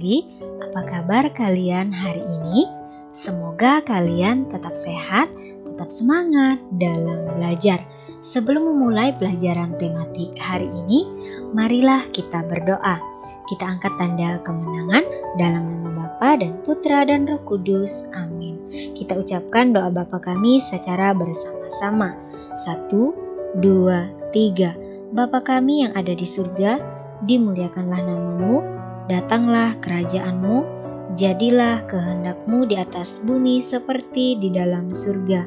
pagi. Apa kabar kalian hari ini? Semoga kalian tetap sehat, tetap semangat dalam belajar. Sebelum memulai pelajaran tematik hari ini, marilah kita berdoa. Kita angkat tanda kemenangan dalam nama Bapa dan Putra dan Roh Kudus. Amin. Kita ucapkan doa Bapa kami secara bersama-sama. 1, 2, 3. Bapa kami yang ada di surga, dimuliakanlah namamu, datanglah kerajaanmu, jadilah kehendakmu di atas bumi seperti di dalam surga.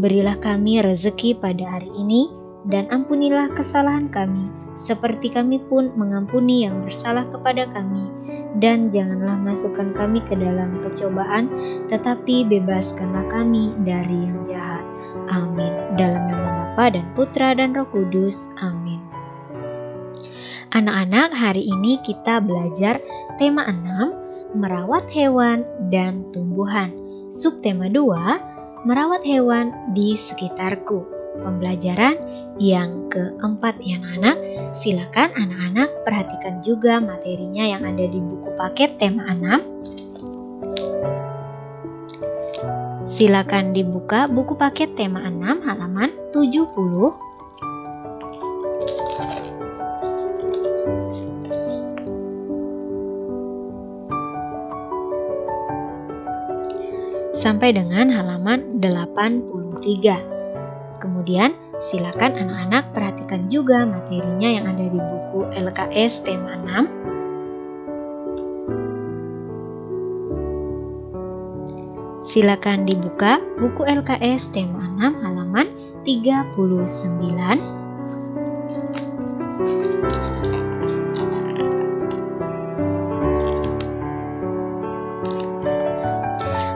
Berilah kami rezeki pada hari ini, dan ampunilah kesalahan kami, seperti kami pun mengampuni yang bersalah kepada kami. Dan janganlah masukkan kami ke dalam pencobaan, tetapi bebaskanlah kami dari yang jahat. Amin. Dalam nama Bapa dan Putra dan Roh Kudus. Amin. Anak-anak, hari ini kita belajar tema 6, merawat hewan dan tumbuhan. Subtema 2, merawat hewan di sekitarku. Pembelajaran yang keempat ya anak-anak. Silakan anak-anak perhatikan juga materinya yang ada di buku paket tema 6. Silakan dibuka buku paket tema 6 halaman 70. Sampai dengan halaman 83. Kemudian silakan anak-anak perhatikan juga materinya yang ada di buku LKS tema 6. Silakan dibuka buku LKS tema 6 halaman 39.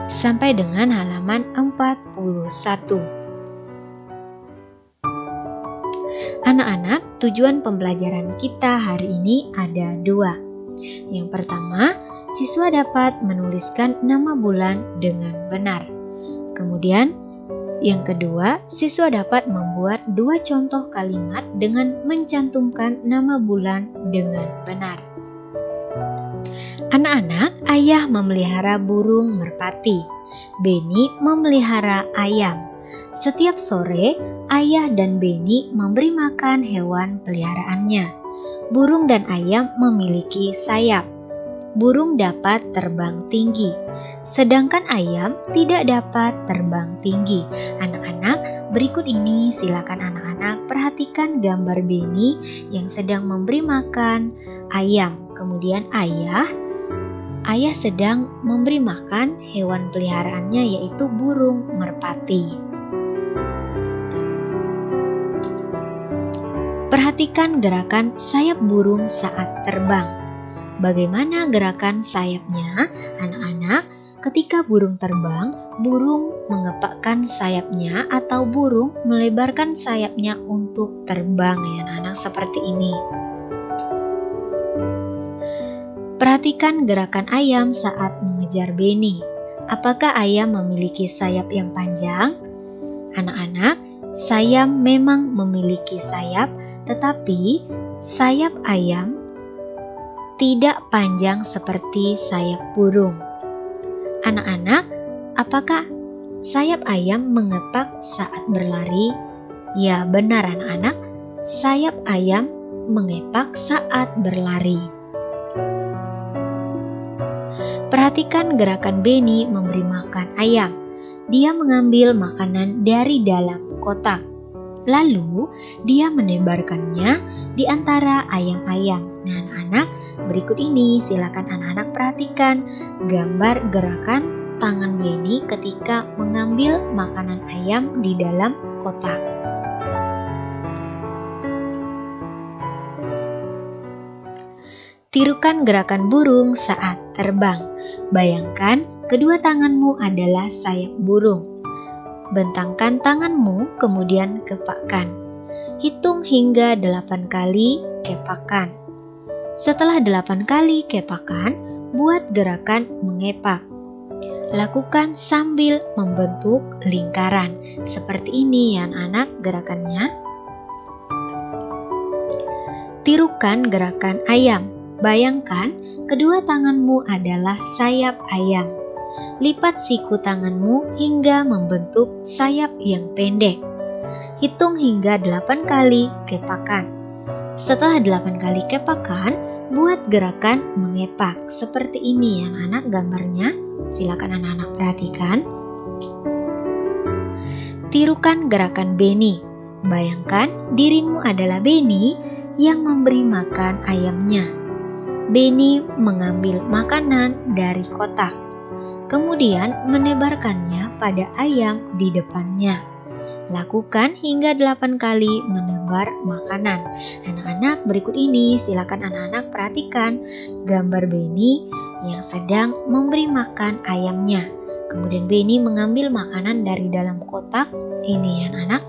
Sampai dengan halaman 41. Anak-anak, tujuan pembelajaran kita hari ini ada 2. Yang pertama, siswa dapat menuliskan nama bulan dengan benar. Kemudian, yang kedua, siswa dapat membuat 2 contoh kalimat dengan mencantumkan nama bulan dengan benar. Anak-anak, ayah memelihara burung merpati. Beni memelihara ayam. Setiap sore, ayah dan Beni memberi makan hewan peliharaannya. Burung dan ayam memiliki sayap. Burung dapat terbang tinggi, sedangkan ayam tidak dapat terbang tinggi. Anak-anak, berikut ini silakan anak-anak perhatikan gambar Beni yang sedang memberi makan ayam. Kemudian ayah sedang memberi makan hewan peliharaannya yaitu burung merpati. Perhatikan gerakan sayap burung saat terbang. Bagaimana gerakan sayapnya, anak-anak? Ketika burung terbang, burung mengepakkan sayapnya atau burung melebarkan sayapnya untuk terbang ya anak-anak, seperti ini. Perhatikan gerakan ayam saat mengejar Beni. Apakah ayam memiliki sayap yang panjang? Anak-anak, ayam memang memiliki sayap, tetapi sayap ayam tidak panjang seperti sayap burung. Anak-anak, apakah sayap ayam mengepak saat berlari? Ya, benar anak-anak, sayap ayam mengepak saat berlari. Perhatikan gerakan Beni memberi makan ayam. Dia mengambil makanan dari dalam kotak. Lalu, dia menebarkannya di antara ayam-ayam. Nah, anak-anak, berikut ini silakan anak-anak perhatikan gambar gerakan tangan Beni ketika mengambil makanan ayam di dalam kotak. Tirukan gerakan burung saat terbang. Bayangkan kedua tanganmu adalah sayap burung. Bentangkan tanganmu, kemudian kepakkan. Hitung hingga 8 kali kepakan. Setelah 8 kali kepakan, buat gerakan mengepak. Lakukan sambil membentuk lingkaran. Seperti ini ya anak gerakannya. Tirukan gerakan ayam. Bayangkan kedua tanganmu adalah sayap ayam. Lipat siku tanganmu hingga membentuk sayap yang pendek. Hitung hingga 8 kali kepakan. Setelah 8 kali kepakan, buat gerakan mengepak. Seperti ini ya anak gambarnya. Silakan anak-anak perhatikan. Tirukan gerakan Beni. Bayangkan dirimu adalah Beni yang memberi makan ayamnya. Beni mengambil makanan dari kotak, kemudian menebarkannya pada ayam di depannya. Lakukan hingga 8 kali menebar makanan. Anak-anak, berikut ini silakan anak-anak perhatikan gambar Beni yang sedang memberi makan ayamnya. Kemudian Beni mengambil makanan dari dalam kotak. Ini ya anak.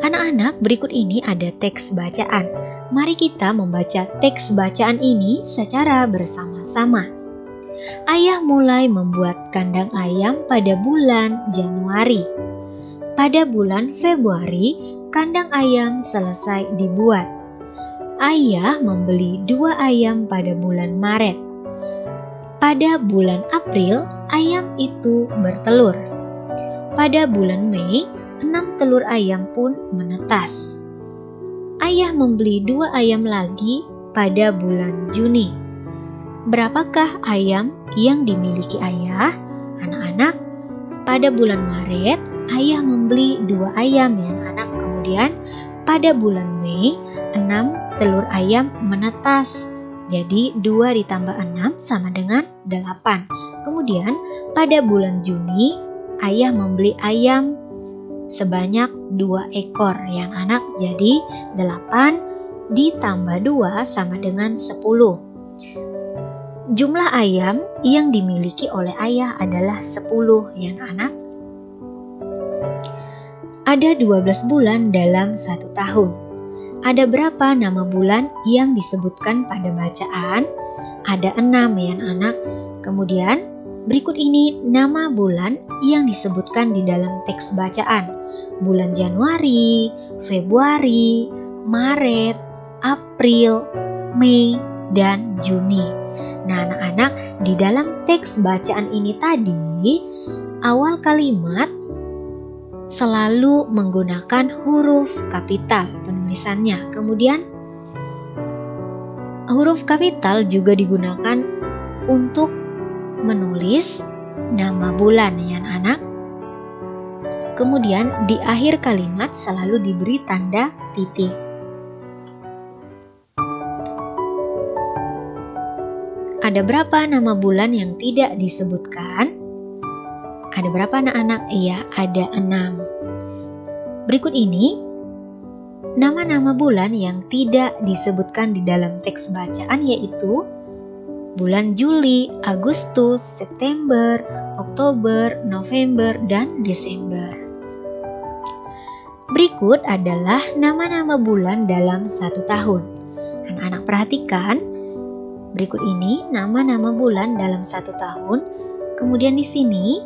Anak-anak, berikut ini ada teks bacaan. Mari kita membaca teks bacaan ini secara bersama-sama. Ayah mulai membuat kandang ayam pada bulan Januari. Pada bulan Februari, kandang ayam selesai dibuat. Ayah membeli 2 ayam pada bulan Maret. Pada bulan April, ayam itu bertelur. Pada bulan Mei, 6 telur ayam pun menetas. Ayah membeli 2 ayam lagi pada bulan Juni. Berapakah ayam yang dimiliki ayah? Anak-anak, pada bulan Maret, ayah membeli 2 ayam ya anak. Kemudian pada bulan Mei, 6 telur ayam menetas. Jadi 2 ditambah 6 sama dengan 8. Kemudian pada bulan Juni, ayah membeli ayam sebanyak 2 ekor yang anak. Jadi 8 ditambah 2 sama dengan 10. Jumlah ayam yang dimiliki oleh ayah adalah 10 yang anak. Ada 12 bulan dalam 1 tahun. Ada berapa nama bulan yang disebutkan pada bacaan? Ada 6 ya anak. Kemudian berikut ini nama bulan yang disebutkan di dalam teks bacaan. Bulan Januari, Februari, Maret, April, Mei, dan Juni. Nah anak-anak, di dalam teks bacaan ini tadi, awal kalimat selalu menggunakan huruf kapital penulisannya. Kemudian huruf kapital juga digunakan untuk menulis nama bulan ya anak. Kemudian di akhir kalimat selalu diberi tanda titik. Ada berapa nama bulan yang tidak disebutkan? Ada berapa anak-anak? Iya, ada 6. Berikut ini nama-nama bulan yang tidak disebutkan di dalam teks bacaan, yaitu bulan Juli, Agustus, September, Oktober, November, dan Desember. Berikut adalah nama-nama bulan dalam 1 tahun. Anak-anak perhatikan, berikut ini nama-nama bulan dalam 1 tahun. Kemudian di sini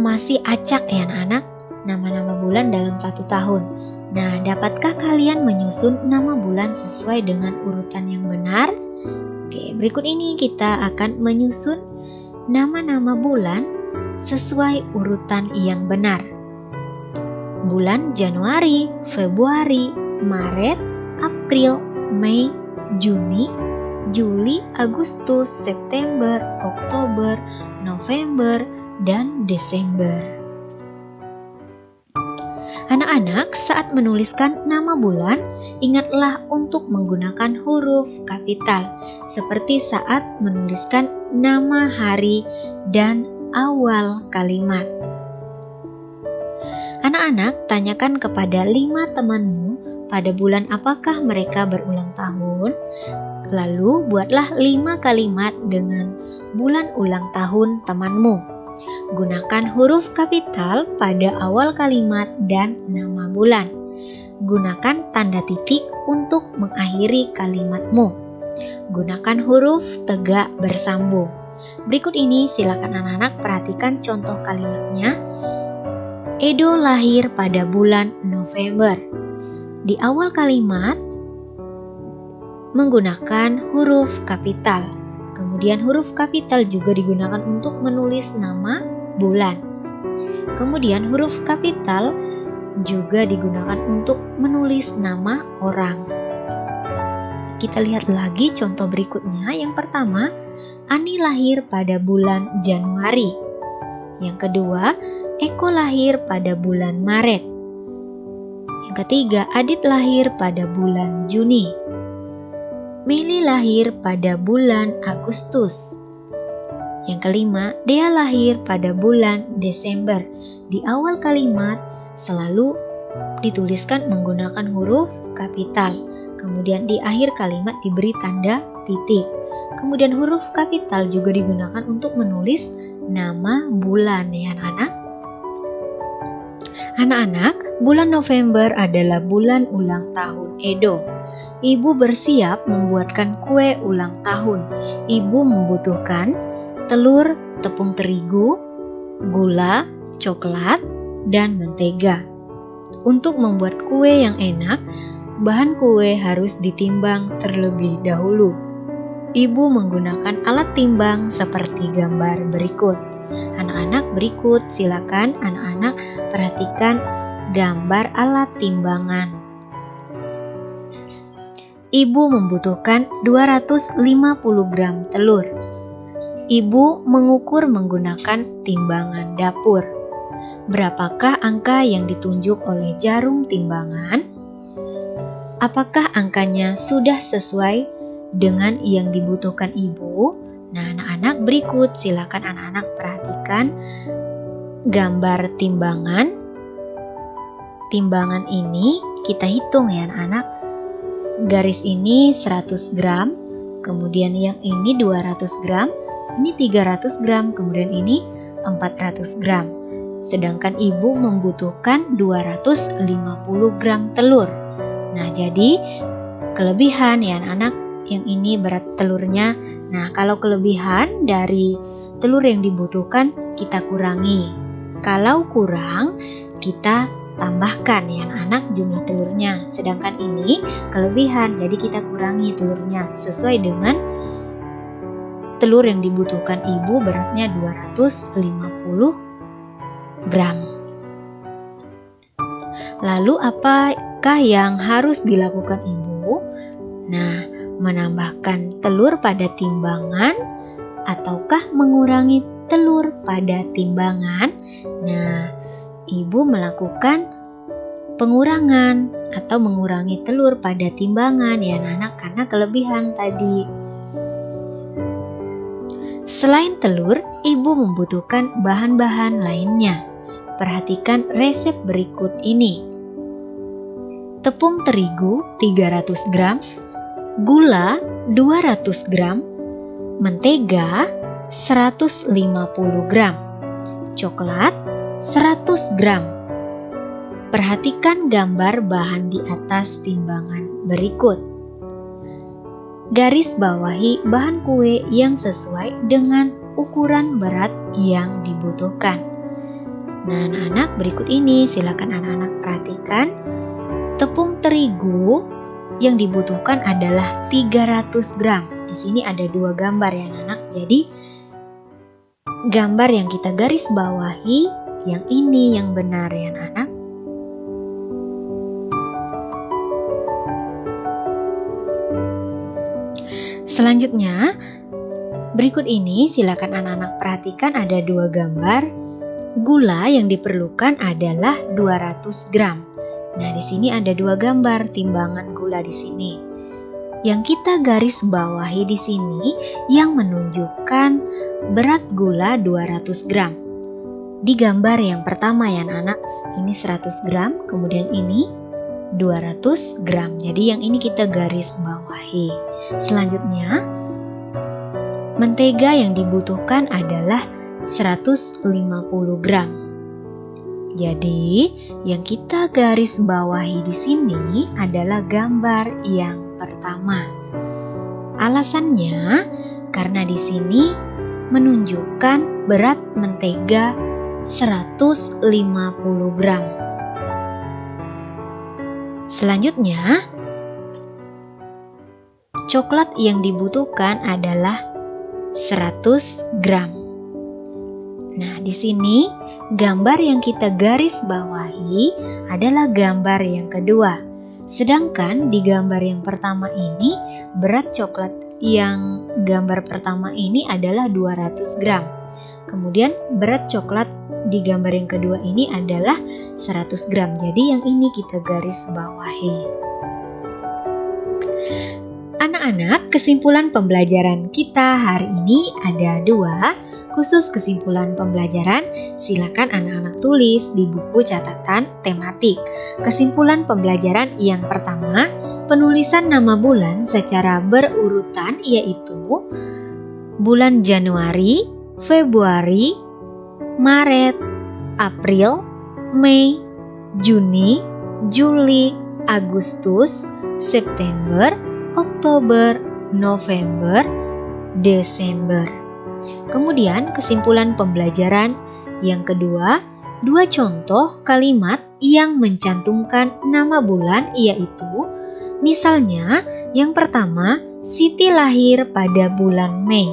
masih acak ya anak-anak, nama-nama bulan dalam 1 tahun. Nah, dapatkah kalian menyusun nama bulan sesuai dengan urutan yang benar? Oke, berikut ini kita akan menyusun nama-nama bulan sesuai urutan yang benar. Bulan Januari, Februari, Maret, April, Mei, Juni, Juli, Agustus, September, Oktober, November, dan Desember. Anak-anak, saat menuliskan nama bulan, ingatlah untuk menggunakan huruf kapital, seperti saat menuliskan nama hari dan awal kalimat. Anak-anak, tanyakan kepada 5 temanmu pada bulan apakah mereka berulang tahun. Lalu buatlah 5 kalimat dengan bulan ulang tahun temanmu. Gunakan huruf kapital pada awal kalimat dan nama bulan. Gunakan tanda titik untuk mengakhiri kalimatmu. Gunakan huruf tegak bersambung. Berikut ini silakan anak-anak perhatikan contoh kalimatnya. Edo lahir pada bulan November. Di awal kalimat, menggunakan huruf kapital. Kemudian huruf kapital juga digunakan untuk menulis nama bulan. Kemudian huruf kapital juga digunakan untuk menulis nama orang. Kita lihat lagi contoh berikutnya. Yang pertama, Ani lahir pada bulan Januari. Yang kedua, Eko lahir pada bulan Maret. Yang ketiga, Adit lahir pada bulan Juni. Meli lahir pada bulan Agustus. Yang kelima, Dea lahir pada bulan Desember. Di awal kalimat selalu dituliskan menggunakan huruf kapital. Kemudian di akhir kalimat diberi tanda titik. Kemudian huruf kapital juga digunakan untuk menulis nama bulan ya anak-anak. Anak-anak, bulan November adalah bulan ulang tahun Edo. Ibu bersiap membuatkan kue ulang tahun. Ibu membutuhkan telur, tepung terigu, gula, coklat, dan mentega. Untuk membuat kue yang enak, bahan kue harus ditimbang terlebih dahulu. Ibu menggunakan alat timbang seperti gambar berikut. Anak-anak berikut, silakan anak-anak perhatikan gambar alat timbangan. Ibu membutuhkan 250 gram telur. Ibu mengukur menggunakan timbangan dapur. Berapakah angka yang ditunjuk oleh jarum timbangan? Apakah angkanya sudah sesuai dengan yang dibutuhkan ibu? Nah, anak-anak berikut silakan anak-anak perhatikan gambar timbangan. Timbangan ini kita hitung ya anak-anak. Garis ini 100 gram, kemudian yang ini 200 gram, ini 300 gram, kemudian ini 400 gram. Sedangkan ibu membutuhkan 250 gram telur. Nah, jadi kelebihan ya anak-anak, yang ini berat telurnya. Nah, kalau kelebihan dari telur yang dibutuhkan kita kurangi. Kalau kurang, kita tambahkan ya anak-anak jumlah telurnya. Sedangkan ini kelebihan, jadi kita kurangi telurnya sesuai dengan telur yang dibutuhkan ibu beratnya 250 gram. Lalu apakah yang harus dilakukan ibu? Nah, menambahkan telur pada timbangan ataukah mengurangi telur pada timbangan? Nah, ibu melakukan pengurangan atau mengurangi telur pada timbangan ya anak-anak karena kelebihan tadi. Selain telur, ibu membutuhkan bahan-bahan lainnya. Perhatikan resep berikut ini. Tepung terigu 300 gram, gula 200 gram, mentega 150 gram, coklat 100 gram. Perhatikan gambar bahan di atas timbangan berikut. Garis bawahi bahan kue yang sesuai dengan ukuran berat yang dibutuhkan. Nah, anak-anak berikut ini silakan anak-anak perhatikan. Tepung terigu yang dibutuhkan adalah 300 gram. Di sini ada dua gambar ya anak-anak. Jadi gambar yang kita garis bawahi yang ini yang benar ya anak-anak. Selanjutnya, berikut ini silakan anak-anak perhatikan ada dua gambar. Gula yang diperlukan adalah 200 gram. Nah, di sini ada dua gambar timbangan gula di sini. Yang kita garis bawahi di sini yang menunjukkan berat gula 200 gram. Di gambar yang pertama ya anak, ini 100 gram, kemudian ini 200 gram. Jadi yang ini kita garis bawahi. Selanjutnya, mentega yang dibutuhkan adalah 150 gram. Jadi, yang kita garis bawahi di sini adalah gambar yang pertama. Alasannya karena di sini menunjukkan berat mentega 150 gram. coklat yang dibutuhkan adalah 100 gram. Nah, di sini gambar yang kita garis bawahi adalah gambar yang kedua. Sedangkan di gambar yang pertama ini, berat coklat yang gambar pertama ini adalah 200 gram. Kemudian berat coklat di gambar yang kedua ini adalah 100 gram. Jadi yang ini kita garis bawahi. Anak-anak, kesimpulan pembelajaran kita hari ini ada 2. Khusus kesimpulan pembelajaran, silakan anak-anak tulis di buku catatan tematik. Kesimpulan pembelajaran yang pertama, penulisan nama bulan secara berurutan yaitu bulan Januari, Februari, Maret, April, Mei, Juni, Juli, Agustus, September, Oktober, November, Desember. Kemudian kesimpulan pembelajaran yang kedua, 2 contoh kalimat yang mencantumkan nama bulan yaitu, misalnya yang pertama, Siti lahir pada bulan Mei.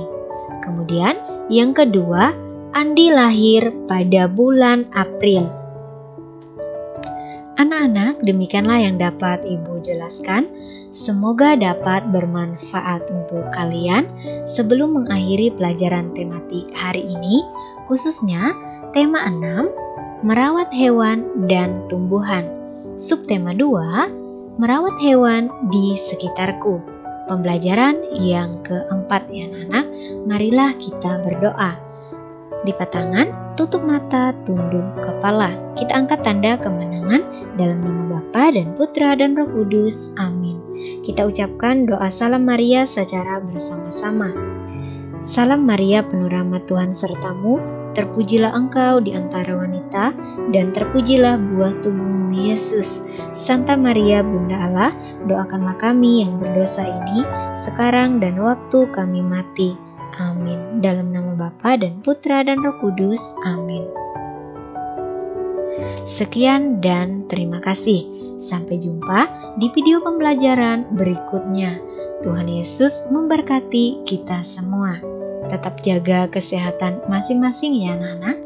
Kemudian yang kedua, Andi lahir pada bulan April. Anak-anak, demikianlah yang dapat Ibu jelaskan. Semoga dapat bermanfaat untuk kalian. Sebelum mengakhiri pelajaran tematik hari ini, khususnya tema 6, merawat hewan dan tumbuhan. Subtema 2, merawat hewan di sekitarku. Pembelajaran yang keempat ya anak-anak, marilah kita berdoa. Lipat tangan, tutup mata, tunduk kepala. Kita angkat tanda kemenangan dalam nama Bapa dan Putra dan Roh Kudus. Amin. Kita ucapkan doa Salam Maria secara bersama-sama. Salam Maria, penuh rahmat Tuhan sertamu, terpujilah engkau di antara wanita, dan terpujilah buah tubuhmu Yesus. Santa Maria, Bunda Allah, doakanlah kami yang berdosa ini, sekarang dan waktu kami mati. Amin. Dalam nama Bapa dan Putra dan Roh Kudus. Amin. Sekian dan terima kasih. Sampai jumpa di video pembelajaran berikutnya. Tuhan Yesus memberkati kita semua. Tetap jaga kesehatan masing-masing ya anak-anak.